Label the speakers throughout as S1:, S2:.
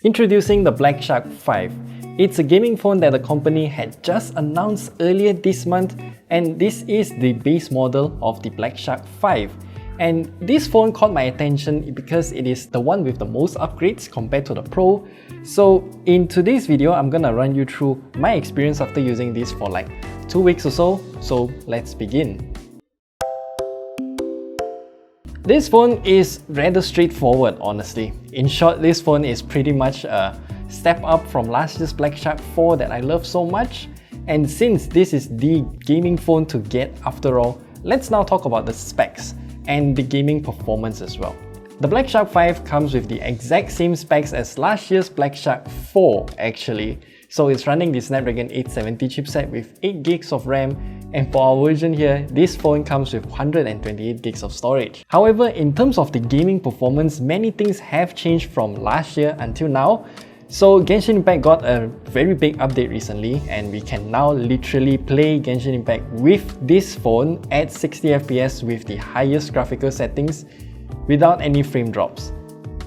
S1: Introducing the Black Shark 5. It's a gaming phone that the company had just announced earlier this month, and this is the base model of the Black Shark 5. And this phone caught my attention because it is the one with the most upgrades compared to the Pro. So in today's video, I'm gonna run you through my experience after using this for like 2 weeks or so. So let's begin. This phone is rather straightforward, honestly. In short, this phone is pretty much a step up from last year's Black Shark 4 that I love so much. And since this is the gaming phone to get after all, let's now talk about the specs and the gaming performance as well. The Black Shark 5 comes with the exact same specs as last year's Black Shark 4 actually. So it's running the Snapdragon 870 chipset with 8 gigs of RAM, and for our version here, this phone comes with 128 gigs of storage. However, in terms of the gaming performance, many things have changed from last year until now. So Genshin Impact got a very big update recently, and we can now literally play Genshin Impact with this phone at 60 FPS with the highest graphical settings without any frame drops.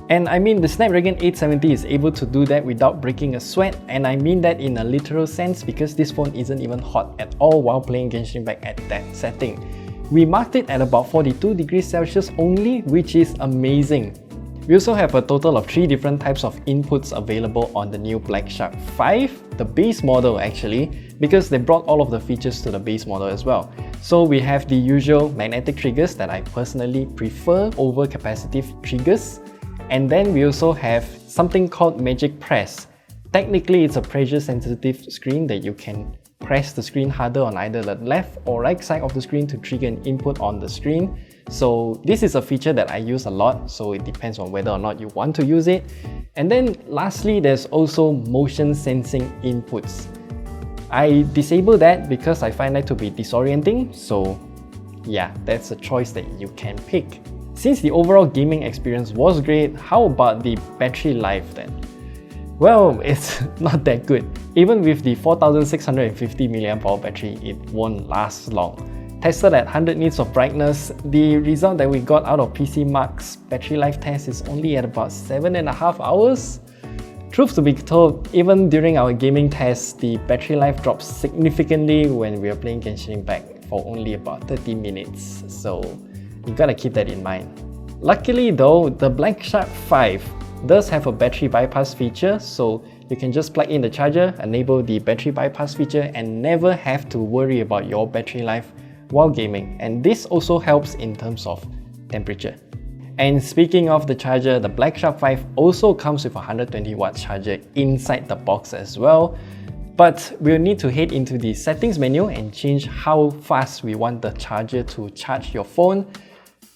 S1: And I mean, the Snapdragon 870 is able to do that without breaking a sweat, and I mean that in a literal sense because this phone isn't even hot at all while playing Genshin Impact at that setting. We marked it at about 42 degrees Celsius only, which is amazing. We also have a total of 3 different types of inputs available on the new Black Shark 5, the base model actually, because they brought all of the features to the base model as well. So we have the usual magnetic triggers that I personally prefer over capacitive triggers. And then we also have something called Magic Press. Technically, it's a pressure-sensitive screen that you can press the screen harder on either the left or right side of the screen to trigger an input on the screen. So this is a feature that I use a lot, so it depends on whether or not you want to use it. And then lastly, there's also motion sensing inputs. I disable that because I find that to be disorienting, so yeah, that's a choice that you can pick. Since the overall gaming experience was great, how about the battery life then? Well, it's not that good. Even with the 4650 mAh battery, it won't last long. Tested at 100 nits of brightness, the result that we got out of PC Mark's battery life test is only at about 7.5 hours. Truth to be told, even during our gaming tests, the battery life drops significantly when we are playing Genshin Impact for only about 30 minutes. So you gotta keep that in mind. Luckily though, the Black Shark 5 does have a battery bypass feature, so you can just plug in the charger, enable the battery bypass feature, and never have to worry about your battery life while gaming. And this also helps in terms of temperature. And speaking of the charger, the Black Shark 5 also comes with a 120-watt charger inside the box as well. But we'll need to head into the settings menu and change how fast we want the charger to charge your phone.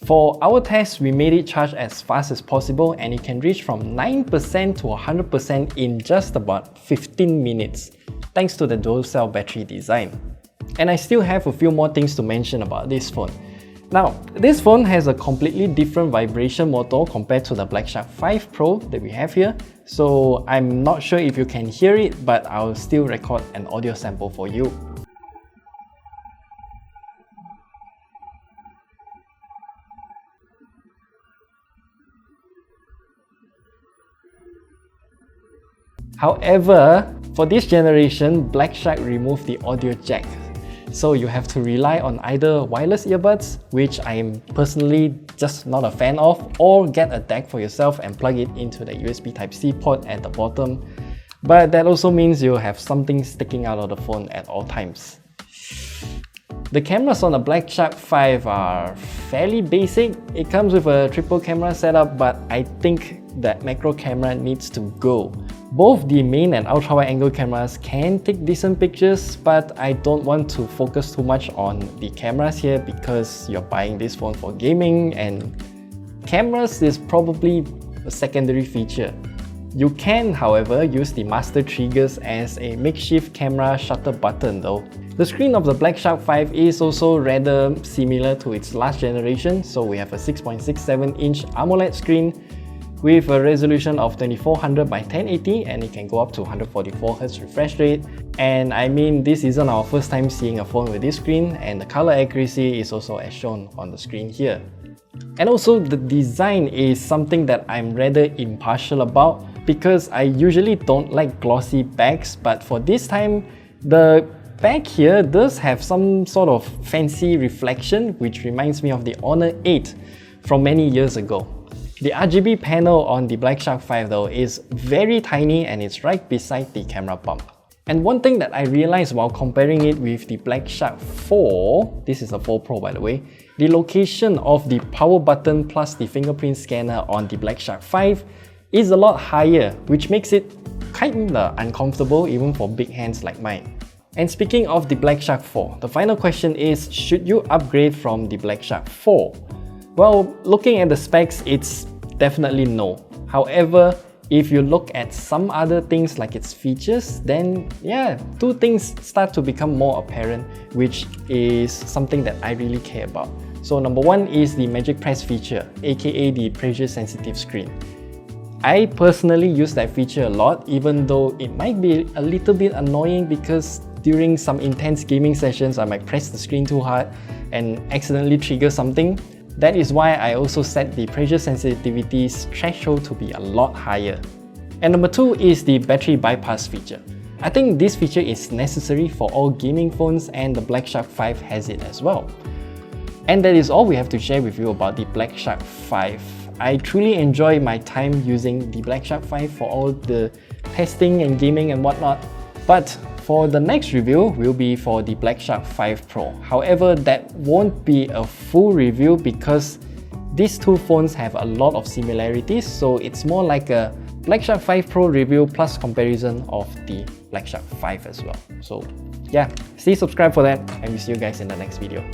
S1: For our test, we made it charge as fast as possible, and it can reach from 9% to 100% in just about 15 minutes, thanks to the dual cell battery design. And I still have a few more things to mention about this phone. Now, this phone has a completely different vibration motor compared to the Black Shark 5 Pro that we have here. So I'm not sure if you can hear it, but I'll still record an audio sample for you. However, for this generation, Black Shark removed the audio jack. So you have to rely on either wireless earbuds, which I am personally just not a fan of, or get a DAC for yourself and plug it into the USB Type-C port at the bottom. But that also means you'll have something sticking out of the phone at all times. The cameras on the Black Shark 5 are fairly basic. It comes with a triple camera setup, but I think that macro camera needs to go. Both the main and ultra-wide angle cameras can take decent pictures, but I don't want to focus too much on the cameras here because you're buying this phone for gaming, and cameras is probably a secondary feature. You can, however, use the master triggers as a makeshift camera shutter button though. The screen of the Black Shark 5 is also rather similar to its last generation, so we have a 6.67-inch AMOLED screen with a resolution of 2400 by 1080, and it can go up to 144Hz refresh rate. And I mean, this isn't our first time seeing a phone with this screen, and the color accuracy is also as shown on the screen here. And also, the design is something that I'm rather impartial about. because I usually don't like glossy backs, but for this time, the back here does have some sort of fancy reflection, which reminds me of the Honor 8 from many years ago. The RGB panel on the Black Shark 5 though is very tiny and it's right beside the camera bump. And one thing that I realized while comparing it with the Black Shark 4, this is a 4 Pro by the way, the location of the power button plus the fingerprint scanner on the Black Shark 5 is a lot higher, which makes it kinda uncomfortable even for big hands like mine. And speaking of the Black Shark 4, the final question is, should you upgrade from the Black Shark 4? Well, looking at the specs, it's definitely no. However, if you look at some other things like its features, then yeah, two things start to become more apparent, which is something that I really care about. So number one is the Magic Press feature, aka the pressure sensitive screen. I personally use that feature a lot, even though it might be a little bit annoying because during some intense gaming sessions, I might press the screen too hard and accidentally trigger something. That is why I also set the pressure sensitivity's threshold to be a lot higher. And number two is the battery bypass feature. I think this feature is necessary for all gaming phones and the Black Shark 5 has it as well. And that is all we have to share with you about the Black Shark 5. I truly enjoy my time using the Black Shark 5 for all the testing and gaming and whatnot. But for the next review will be for the Black Shark 5 Pro. However, that won't be a full review because these two phones have a lot of similarities, so it's more like a Black Shark 5 Pro review plus comparison of the Black Shark 5 as well. So yeah, stay subscribed for that and we'll see you guys in the next video.